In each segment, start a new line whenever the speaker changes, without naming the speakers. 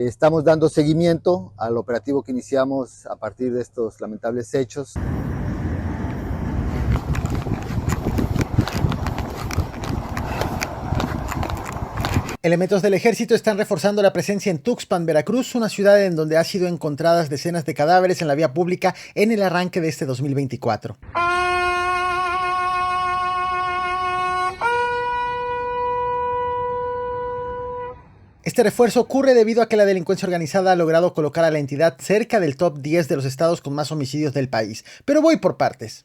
Estamos dando seguimiento al operativo que iniciamos a partir de estos lamentables hechos.
Elementos del ejército están reforzando la presencia en Tuxpan, Veracruz, una ciudad en donde ha sido encontradas decenas de cadáveres en la vía pública en el arranque de este 2024. Este refuerzo ocurre debido a que la delincuencia organizada ha logrado colocar a la entidad cerca del top 10 de los estados con más homicidios del país. Pero voy por partes.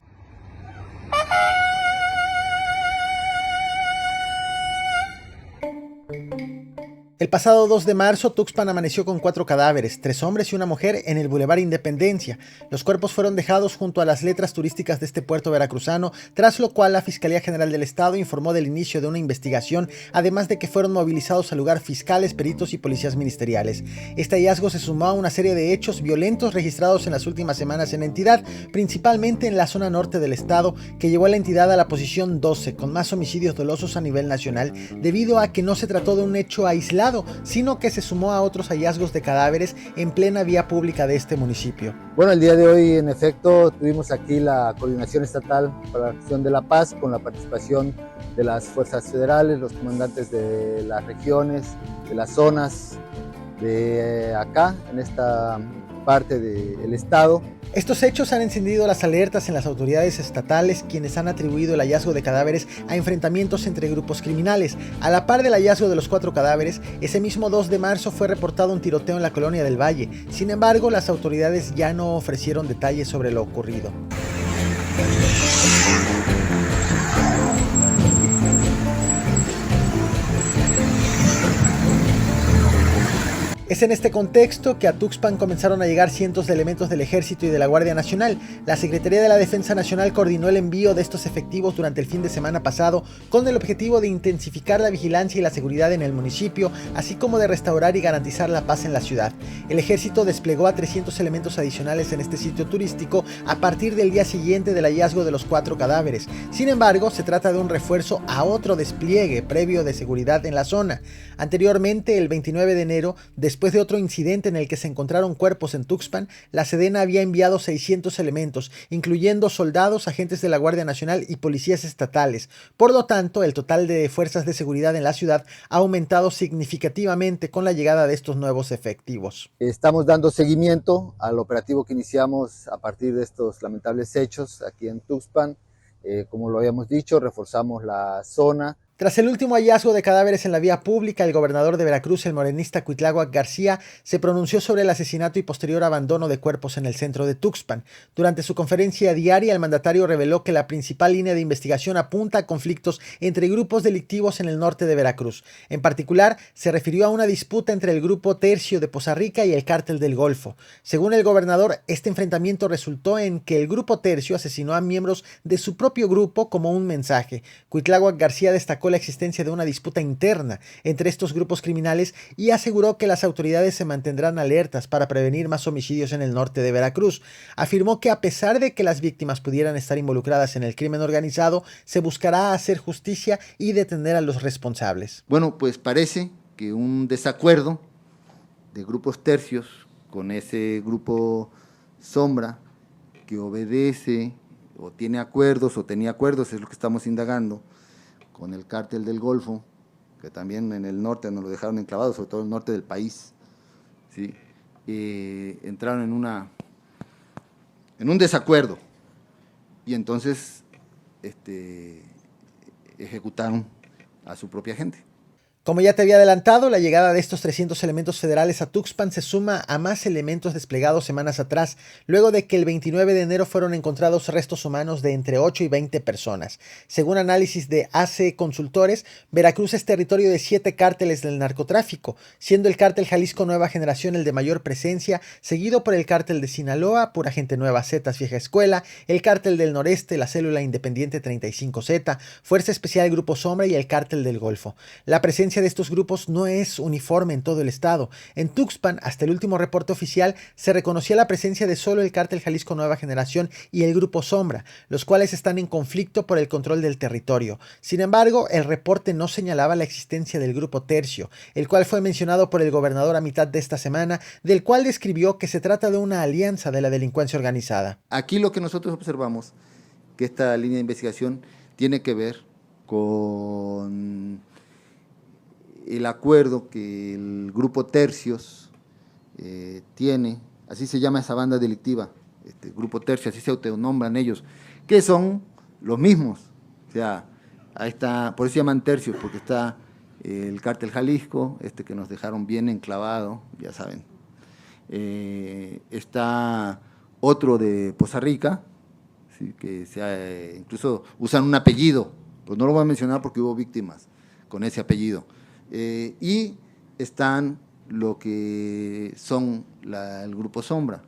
El pasado 2 de marzo, Tuxpan amaneció con 4 cadáveres, 3 hombres y una mujer, en el Boulevard Independencia. Los cuerpos fueron dejados junto a las letras turísticas de este puerto veracruzano, tras lo cual la Fiscalía General del Estado informó del inicio de una investigación, además de que fueron movilizados al lugar fiscales, peritos y policías ministeriales. Este hallazgo se sumó a una serie de hechos violentos registrados en las últimas semanas en la entidad, principalmente en la zona norte del estado, que llevó a la entidad a la posición 12, con más homicidios dolosos a nivel nacional, debido a que no se trató de un hecho aislado, sino que se sumó a otros hallazgos de cadáveres en plena vía pública de este municipio.
Bueno, el día de hoy, en efecto, tuvimos aquí la Coordinación Estatal para la Acción de la Paz, con la participación de las fuerzas federales, los comandantes de las regiones, de las zonas de acá, en esta parte del estado.
Estos hechos han encendido las alertas en las autoridades estatales, quienes han atribuido el hallazgo de cadáveres a enfrentamientos entre grupos criminales. A la par del hallazgo de los 4 cadáveres, ese mismo 2 de marzo fue reportado un tiroteo en la colonia del Valle. Sin embargo, las autoridades ya no ofrecieron detalles sobre lo ocurrido. Es en este contexto que a Tuxpan comenzaron a llegar cientos de elementos del Ejército y de la Guardia Nacional. La Secretaría de la Defensa Nacional coordinó el envío de estos efectivos durante el fin de semana pasado con el objetivo de intensificar la vigilancia y la seguridad en el municipio, así como de restaurar y garantizar la paz en la ciudad. El Ejército desplegó a 300 elementos adicionales en este sitio turístico a partir del día siguiente del hallazgo de los 4 cadáveres. Sin embargo, se trata de un refuerzo a otro despliegue previo de seguridad en la zona. Anteriormente, el 29 de enero, después de otro incidente en el que se encontraron cuerpos en Tuxpan, la Sedena había enviado 600 elementos, incluyendo soldados, agentes de la Guardia Nacional y policías estatales. Por lo tanto, el total de fuerzas de seguridad en la ciudad ha aumentado significativamente con la llegada de estos nuevos efectivos.
Estamos dando seguimiento al operativo que iniciamos a partir de estos lamentables hechos aquí en Tuxpan. Como lo habíamos dicho, reforzamos la zona.
Tras el último hallazgo de cadáveres en la vía pública, el gobernador de Veracruz, el morenista Cuitláhuac García, se pronunció sobre el asesinato y posterior abandono de cuerpos en el centro de Tuxpan. Durante su conferencia diaria, el mandatario reveló que la principal línea de investigación apunta a conflictos entre grupos delictivos en el norte de Veracruz. En particular, se refirió a una disputa entre el grupo Tercio de Poza Rica y el Cártel del Golfo. Según el gobernador, este enfrentamiento resultó en que el grupo Tercio asesinó a miembros de su propio grupo como un mensaje. Cuitláhuac García destacó la existencia de una disputa interna entre estos grupos criminales y aseguró que las autoridades se mantendrán alertas para prevenir más homicidios en el norte de Veracruz. Afirmó que a pesar de que las víctimas pudieran estar involucradas en el crimen organizado, se buscará hacer justicia y detener a los responsables.
Bueno, pues parece que un desacuerdo de grupos tercios con ese grupo sombra que obedece o tiene acuerdos o tenía acuerdos, es lo que estamos indagando, con el Cártel del Golfo, que también en el norte nos lo dejaron enclavado, sobre todo en el norte del país, ¿sí? Entraron en un desacuerdo y entonces ejecutaron a su propia gente.
Como ya te había adelantado, la llegada de estos 300 elementos federales a Tuxpan se suma a más elementos desplegados semanas atrás, luego de que el 29 de enero fueron encontrados restos humanos de entre 8 y 20 personas. Según análisis de AC Consultores, Veracruz es territorio de 7 cárteles del narcotráfico, siendo el cártel Jalisco Nueva Generación el de mayor presencia, seguido por el cártel de Sinaloa, Pura Gente Nueva, Zetas Vieja Escuela, el cártel del Noreste, la Célula Independiente 35Z, Fuerza Especial Grupo Sombra y el cártel del Golfo. La presencia presencia de estos grupos no es uniforme en todo el estado. En Tuxpan, hasta el último reporte oficial, se reconocía la presencia de solo el Cártel Jalisco Nueva Generación y el Grupo Sombra, los cuales están en conflicto por el control del territorio. Sin embargo, el reporte no señalaba la existencia del Grupo Tercio, el cual fue mencionado por el gobernador a mitad de esta semana, del cual describió que se trata de una alianza de la delincuencia organizada.
Aquí lo que nosotros observamos, que esta línea de investigación tiene que ver con el acuerdo que el Grupo Tercios tiene, así se llama esa banda delictiva, Grupo Tercio, así se autonombran ellos, que son los mismos. O sea, ahí está, por eso se llaman tercios, porque está el Cártel Jalisco, que nos dejaron bien enclavado, ya saben. Está otro de Poza Rica, ¿sí? Que incluso usan un apellido, pues no lo voy a mencionar porque hubo víctimas con ese apellido. Y están lo que son el Grupo Sombra.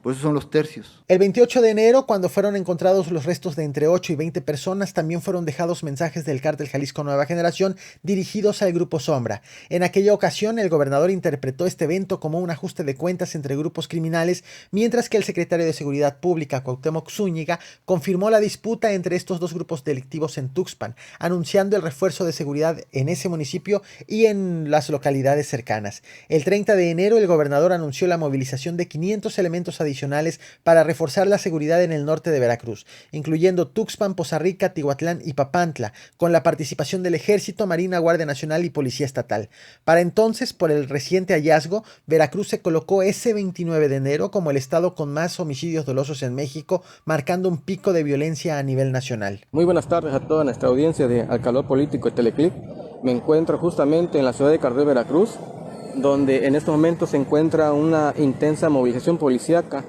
Por eso son los tercios.
El 28 de enero, cuando fueron encontrados los restos de entre 8 y 20 personas, también fueron dejados mensajes del Cártel Jalisco Nueva Generación dirigidos al Grupo Sombra. En aquella ocasión, el gobernador interpretó este evento como un ajuste de cuentas entre grupos criminales, mientras que el secretario de Seguridad Pública, Cuauhtémoc Zúñiga, confirmó la disputa entre estos dos grupos delictivos en Tuxpan, anunciando el refuerzo de seguridad en ese municipio y en las localidades cercanas. El 30 de enero, el gobernador anunció la movilización de 500 elementos adicionales para reforzar la seguridad en el norte de Veracruz, incluyendo Tuxpan, Poza Rica, Tihuatlán y Papantla, con la participación del Ejército, Marina, Guardia Nacional y Policía Estatal. Para entonces, por el reciente hallazgo, Veracruz se colocó ese 29 de enero como el estado con más homicidios dolosos en México, marcando un pico de violencia a nivel nacional.
Muy buenas tardes a toda nuestra audiencia de Al Calor Político de Teleclip. Me encuentro justamente en la ciudad de Cardet, Veracruz, donde en estos momentos se encuentra una intensa movilización policíaca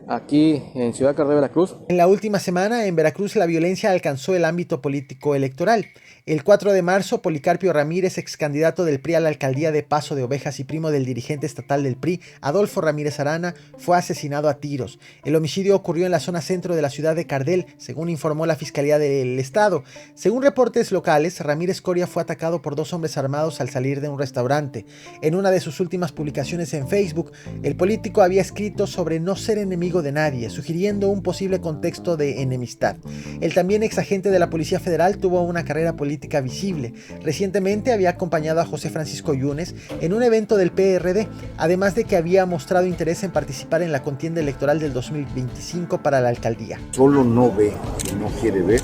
aquí en Ciudad Cardet, Veracruz.
En la última semana, en Veracruz, la violencia alcanzó el ámbito político electoral. El 4 de marzo, Policarpio Ramírez, ex candidato del PRI a la alcaldía de Paso de Ovejas y primo del dirigente estatal del PRI, Adolfo Ramírez Arana, fue asesinado a tiros. El homicidio ocurrió en la zona centro de la ciudad de Cardel, según informó la Fiscalía del Estado. Según reportes locales, Ramírez Coria fue atacado por 2 hombres armados al salir de un restaurante. En una de sus últimas publicaciones en Facebook, el político había escrito sobre no ser enemigo de nadie, sugiriendo un posible contexto de enemistad. El también ex agente de la Policía Federal tuvo una carrera política visible. Recientemente había acompañado a José Francisco Yunes en un evento del PRD, además de que había mostrado interés en participar en la contienda electoral del 2025 para la alcaldía.
Solo no ve y no quiere ver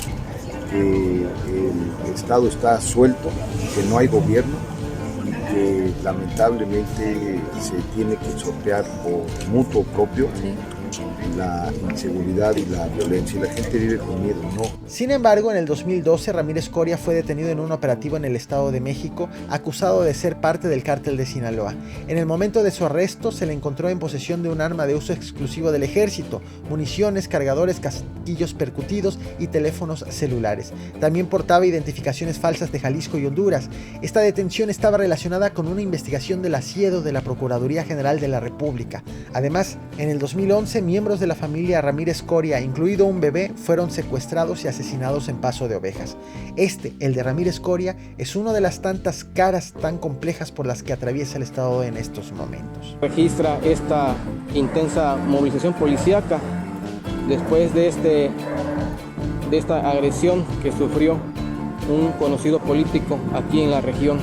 que el Estado está suelto, que no hay gobierno y que lamentablemente se tiene que sortear por mutuo propio la inseguridad y la violencia, y la gente vive con miedo, ¿no?
Sin embargo, en el 2012, Ramírez Coria fue detenido en un operativo en el Estado de México, acusado de ser parte del cártel de Sinaloa. En el momento de su arresto, se le encontró en posesión de un arma de uso exclusivo del ejército, municiones, cargadores, casquillos percutidos y teléfonos celulares. También portaba identificaciones falsas de Jalisco y Honduras. Esta detención estaba relacionada con una investigación del asiedo de la Procuraduría General de la República. Además, en el 2011, miembros de la familia Ramírez Coria, incluido un bebé, fueron secuestrados y asesinados en Paso de Ovejas. El de Ramírez Coria, es una de las tantas caras tan complejas por las que atraviesa el Estado en estos momentos.
Registra esta intensa movilización policíaca después de esta agresión que sufrió un conocido político aquí en la región